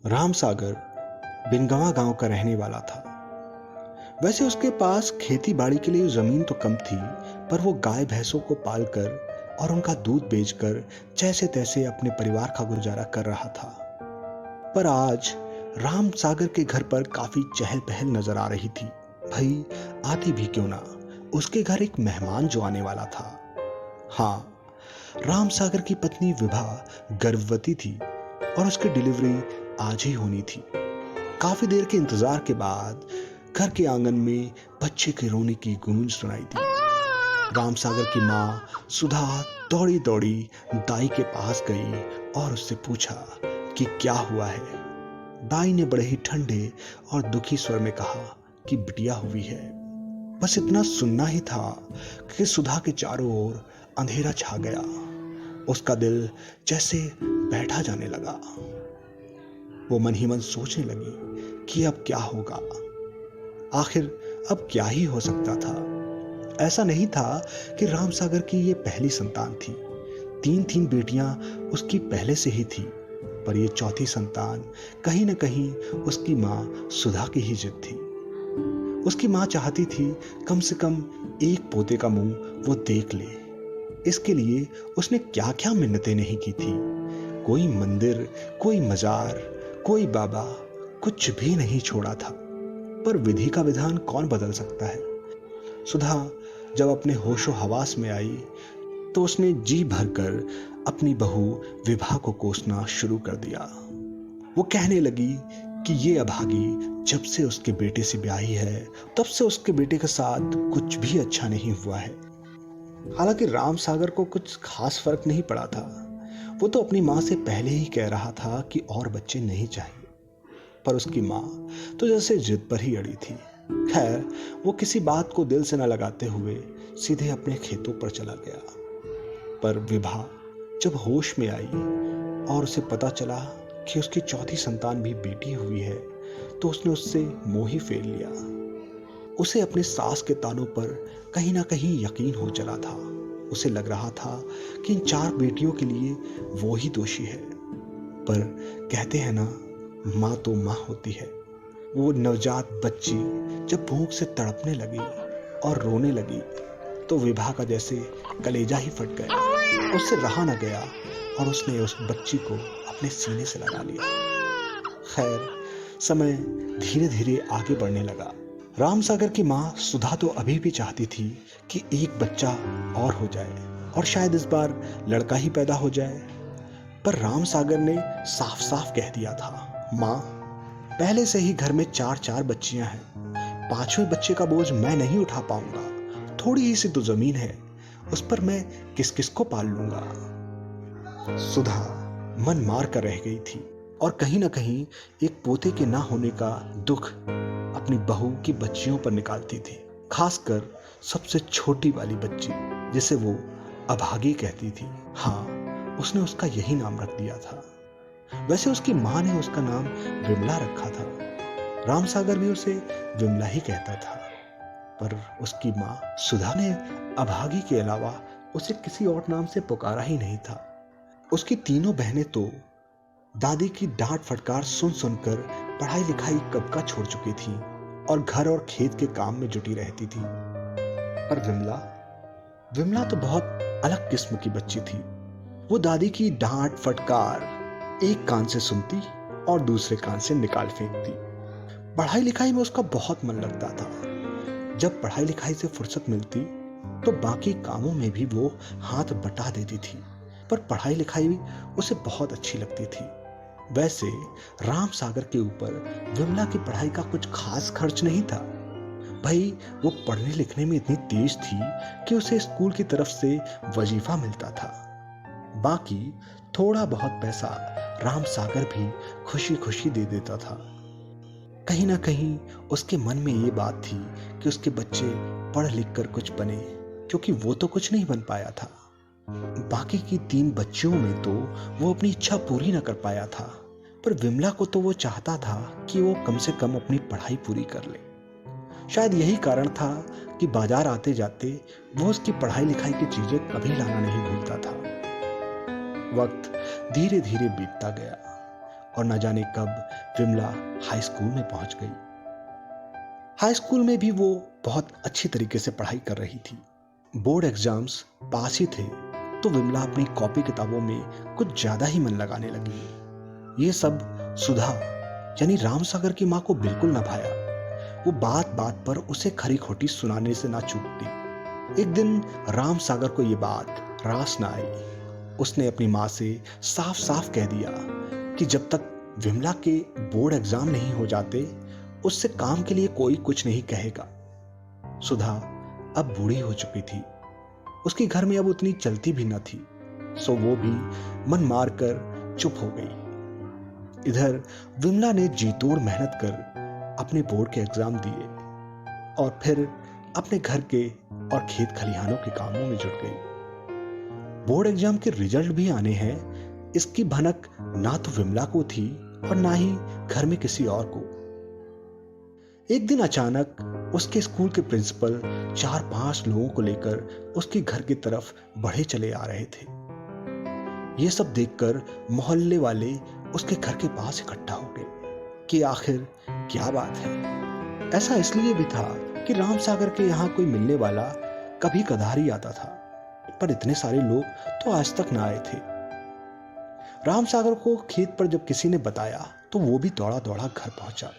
राम सागर बिनगवा गांव का रहने वाला था। वैसे उसके पास खेती बाड़ी के लिए जमीन तो कम थी, पर वो गाय भैंसों को पालकर और उनका दूध बेचकर जैसे तैसे अपने परिवार का गुजारा कर रहा था। पर आज राम सागर के घर पर काफी चहल पहल नजर आ रही थी। भाई आती भी क्यों ना, उसके घर एक मेहमान जो आने वाला था। हाँ, राम सागर की पत्नी विभा गर्भवती थी और उसकी डिलीवरी आज ही होनी थी। काफी देर के इंतजार के बाद घर के आंगन में बच्चे के रोने की गूंज सुनाई दी। राम सागर की माँ सुधा दौड़ी दौड़ी दाई के पास गई और उससे पूछा कि क्या हुआ है। दाई ने बड़े ही ठंडे और दुखी स्वर में कहा कि बिटिया हुई है। बस इतना सुनना ही था कि सुधा के चारों ओर अंधेरा छा गया। उसका दिल जैसे बैठा जाने लगा। वो मन ही मन सोचने लगी कि अब क्या होगा। आखिर अब क्या ही हो सकता था। ऐसा नहीं था कि राम सागर की ये पहली संतान थी। तीन बेटियां उसकी पहले से ही थी, पर ये चौथी संतान कहीं न कहीं उसकी माँ सुधा की ही जिद थी। उसकी माँ चाहती थी कम से कम एक पोते का मुंह वो देख ले। इसके लिए उसने क्या क्या मिन्नतें नहीं की थी। कोई मंदिर, कोई मजार, कोई बाबा, कुछ भी नहीं छोड़ा था। पर विधि का विधान कौन बदल सकता है। सुधा जब अपने होशो हवास में आई तो उसने जी भरकर अपनी बहू विभा को कोसना शुरू कर दिया। वो कहने लगी कि ये अभागी जब से उसके बेटे से ब्याही है तब से उसके बेटे के साथ कुछ भी अच्छा नहीं हुआ है। हालांकि राम सागर को कुछ खास फर्क नहीं पड़ा था। वो तो अपनी माँ से पहले ही कह रहा था कि और बच्चे नहीं चाहिए, पर उसकी माँ तो जैसे जिद पर ही अड़ी थी। खैर, वो किसी बात को दिल से न लगाते हुए सीधे अपने खेतों पर चला गया। पर विभा जब होश में आई और उसे पता चला कि उसकी चौथी संतान भी बेटी हुई है, तो उसने उससे मोह ही फेर लिया। उसे अपने सास के तानों पर कहीं ना कहीं यकीन हो चला था। उसे लग रहा था कि इन 4 बेटियों के लिए वो ही दोषी है। पर कहते हैं ना, माँ तो माँ होती है। वो नवजात बच्ची जब भूख से तड़पने लगी और रोने लगी तो विभा का जैसे कलेजा ही फट गया। उससे रहा न गया और उसने उस बच्ची को अपने सीने से लगा लिया। खैर, समय धीरे धीरे आगे बढ़ने लगा। राम सागर की माँ सुधा तो अभी भी चाहती थी कि एक बच्चा और हो जाए और शायद इस बार लड़का ही पैदा हो जाए। पर राम सागर ने साफ साफ कह दिया था, माँ पहले से ही घर में 4 बच्चियां हैं। 5वें बच्चे का बोझ मैं नहीं उठा पाऊंगा। थोड़ी ही सी तो जमीन है, उस पर मैं किस किस को पाल लूंगा। सुधा मन मार कर रह गई थी और कहीं ना कहीं एक पोते के ना होने का दुख अपनी बहू की बच्चियों पर निकालती थी। खासकर सबसे छोटी वाली बच्ची, जिसे वो अभागी कहती थी। हाँ, उसने उसका यही नाम रख दिया था। वैसे उसकी माँ ने उसका नाम विमला रखा था। राम सागर भी उसे विमला ही कहता था। पर उसकी माँ सुधा ने अभागी के अलावा उसे किसी और नाम से पुकारा ही नहीं था। उसकी तीनों बहनें तो दादी की डांट फटकार सुन सुनकर पढ़ाई लिखाई कब का छोड़ चुकी थी और घर और खेत के काम में जुटी रहती थी। पर विमला तो बहुत अलग किस्म की बच्ची थी। वो दादी की डांट फटकार एक कान से सुनती और दूसरे कान से निकाल फेंकती। पढ़ाई लिखाई में उसका बहुत मन लगता था। जब पढ़ाई लिखाई से फुर्सत मिलती तो बाकी कामों में भी वो हाथ बटा देती थी। पर पढ़ाई लिखाई भी उसे बहुत अच्छी लगती थी। वैसे राम सागर के ऊपर विमला की पढ़ाई का कुछ खास खर्च नहीं था। भाई, वो पढ़ने लिखने में इतनी तेज थी कि उसे स्कूल की तरफ से वजीफा मिलता था। बाकी थोड़ा बहुत पैसा राम सागर भी खुशी खुशी दे देता था। कहीं ना कहीं उसके मन में ये बात थी कि उसके बच्चे पढ़ लिख कर कुछ बने, क्योंकि वो तो कुछ नहीं बन पाया था। बाकी की 3 बच्चियों में तो वो अपनी इच्छा पूरी न कर पाया था, पर विमला को तो वो चाहता था कि वो कम से कम अपनी पढ़ाई पूरी कर ले। शायद यही कारण था कि बाजार आते जाते वो उसकी पढ़ाई लिखाई की चीजें कभी लाना नहीं भूलता था। वक्त धीरे धीरे बीतता गया और न जाने कब विमला हाई स्कूल में पहुंच गई। हाई स्कूल में भी वो बहुत अच्छी तरीके से पढ़ाई कर रही थी। बोर्ड एग्जाम्स पास ही थे तो विमला अपनी कॉपी किताबों में कुछ ज्यादा ही मन लगाने लगी। ये सब सुधा यानी राम सागर की माँ को बिल्कुल न भाया। वो बात बात पर उसे खरी खोटी सुनाने से ना चूकती। एक दिन राम सागर को ये बात रास न आई। उसने अपनी माँ से साफ साफ कह दिया कि जब तक विमला के बोर्ड एग्जाम नहीं हो जाते उससे काम के लिए कोई कुछ नहीं कहेगा। सुधा अब बूढ़ी हो चुकी थी, उसके घर में अब उतनी चलती भी न थी, सो वो भी मन मार कर चुप हो गई। इधर विमला ने जी तोड़ मेहनत कर अपने बोर्ड के एग्जाम दिए और फिर अपने घर के और खेत खलिहानों के कामों में जुट गई। बोर्ड एग्जाम के रिजल्ट भी आने हैं, इसकी भनक ना तो विमला को थी और ना ही घर में किसी और को। एक दिन अचानक उसके स्कूल के प्रिंसिपल 4-5 लोगों को लेकर उसके घर की तरफ बढ़े चले आ रहे थे। ये सब देखकर मोहल्ले वाले उसके घर के पास इकट्ठा हो गए कि आखिर क्या बात है। ऐसा इसलिए भी था कि राम सागर के यहाँ कोई मिलने वाला कभी कदार ही आता था, पर इतने सारे लोग तो आज तक ना आए थे। राम सागर को खेत पर जब किसी ने बताया तो वो भी दौड़ा दौड़ा घर पहुंचा।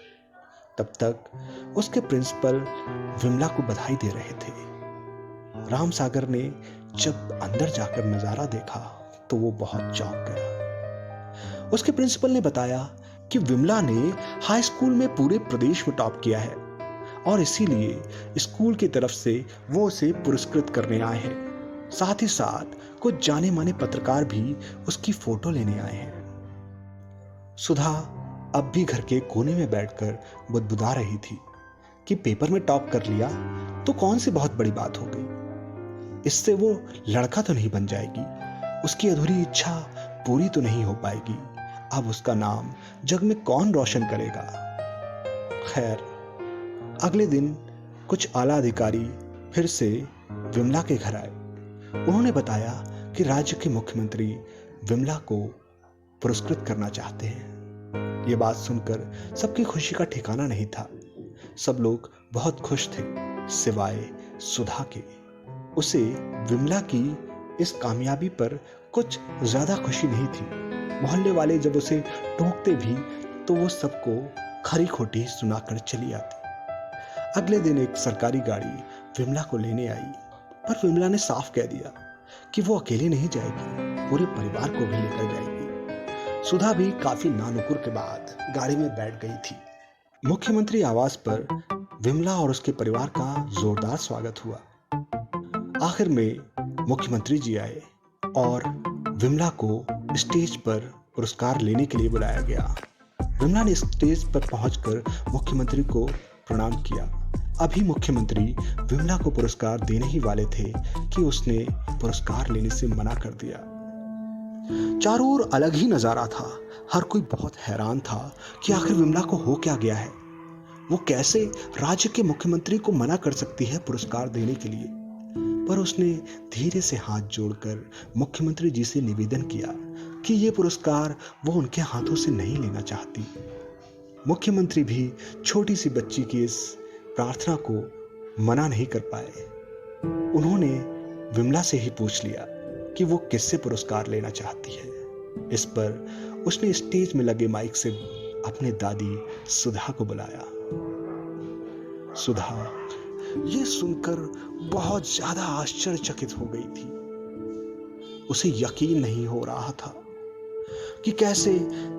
तब तक उसके प्रिंसिपल विमला को बधाई दे रहे थे। राम सागर ने जब अंदर जाकर नजारा देखा तो वो बहुत चौंक गया। उसके प्रिंसिपल ने बताया कि विमला ने हाई स्कूल में पूरे प्रदेश में टॉप किया है और इसीलिए स्कूल की तरफ से वो उसे पुरस्कृत करने आए हैं। साथ ही साथ कुछ जाने माने पत्रकार भी उसकी फोटो लेने आए हैं। सुधा अब भी घर के कोने में बैठकर बुदबुदा रही थी कि पेपर में टॉप कर लिया तो कौन सी बहुत बड़ी बात हो गई। इससे वो लड़का तो नहीं बन जाएगी, उसकी अधूरी इच्छा पूरी तो नहीं हो पाएगी। अब उसका नाम जग में कौन रोशन करेगा। खैर, अगले दिन कुछ आला अधिकारी फिर से विमला के घर आए। उन्होंने बताया कि राज्य के मुख्यमंत्री विमला को पुरस्कृत करना चाहते हैं। ये बात सुनकर सबकी खुशी का ठिकाना नहीं था। सब लोग बहुत खुश थे सिवाय सुधा के। उसे विमला की इस कामयाबी पर कुछ ज्यादा खुशी नहीं थी। मोहल्ले वाले जब उसे टोकते भी तो वो सबको खरी खोटी सुनाकर चली आती। अगले दिन एक सरकारी गाड़ी विमला को लेने आई, पर विमला ने साफ कह दिया कि वो अकेली नहीं जाएगी, पूरे परिवार को भी लेकर जाएगी। सुधा भी काफी नानुकुर के बाद गाड़ी में बैठ गई थी। मुख्यमंत्री आवास पर विमला और उसके परिवार का जोरदार स्वागत हुआ। आखिर में मुख्यमंत्री जी आए और विमला को स्टेज पर पुरस्कार लेने के लिए बुलाया गया। विमला ने स्टेज पर पहुंचकर मुख्यमंत्री को प्रणाम किया। अभी मुख्यमंत्री विमला को पुरस्कार देने ही वाले थे कि उसने पुरस्कार लेने से मना कर दिया। चारों ओर अलग ही नजारा था। हर कोई बहुत हैरान था कि आखिर विमला को हो क्या गया है। वो कैसे राज्य के मुख्यमंत्री को मना कर सकती है पुरस्कार देने के लिए। पर उसने धीरे से हाथ जोड़कर मुख्यमंत्री जी से निवेदन किया कि ये पुरस्कार वो उनके हाथों से नहीं लेना चाहती। मुख्यमंत्री भी छोटी सी बच्ची की इस प्रार्थना को मना नहीं कर पाए। उन्होंने विमला से ही पूछ लिया कि वो किससे पुरस्कार लेना चाहती है। इस पर उसने स्टेज में लगे माइक से अपने दादी सुधा को बुलाया। सुधा ये सुनकर बहुत ज्यादा आश्चर्यचकित हो गई थी। उसे यकीन नहीं हो रहा था कि कैसे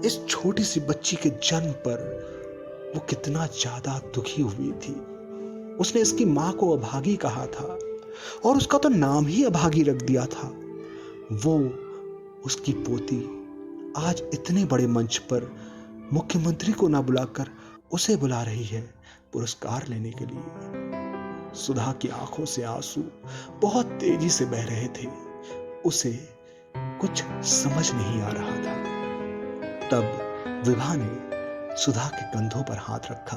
इस छोटी सी बच्ची के जन्म पर वो कितना ज्यादा दुखी हुई थी। उसने इसकी मां को अभागी कहा था और उसका तो नाम ही अभागी रख दिया था। वो उसकी पोती आज इतने बड़े मंच पर मुख्यमंत्री को ना बुलाकर उसे बुला रही है पुरस्कार लेने के लिए। सुधा की आंखों से आंसू बहुत तेजी से बह रहे थे। उसे कुछ समझ नहीं आ रहा था। तब विभा ने सुधा के कंधों पर हाथ रखा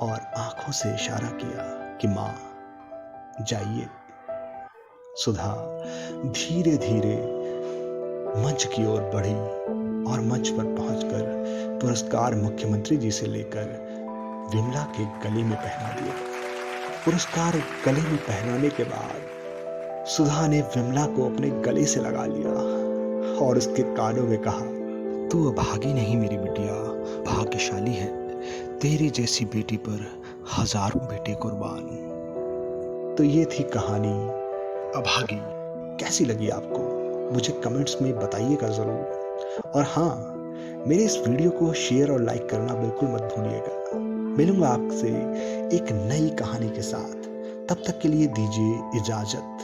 और आंखों से इशारा किया कि मां जाइए। सुधा धीरे धीरे मंच की ओर बढ़ी और मंच पर पहुंचकर पुरस्कार मुख्यमंत्री जी से लेकर विमला के गले में पहना दिया। पुरस्कार गले में पहनाने के बाद सुधा ने विमला को अपने गले से लगा लिया और उसके कानों में कहा, तू अभागी नहीं मेरी बिटिया, भाग्यशाली है। तेरी जैसी बेटी पर हजारों बेटे कुर्बान। तो ये थी कहानी अभागी। कैसी लगी आपको मुझे कमेंट्स में बताइएगा ज़रूर। और हाँ, मेरे इस वीडियो को शेयर और लाइक करना बिल्कुल मत भूलिएगा। मिलूंगा आपसे एक नई कहानी के साथ। तब तक के लिए दीजिए इजाज़त।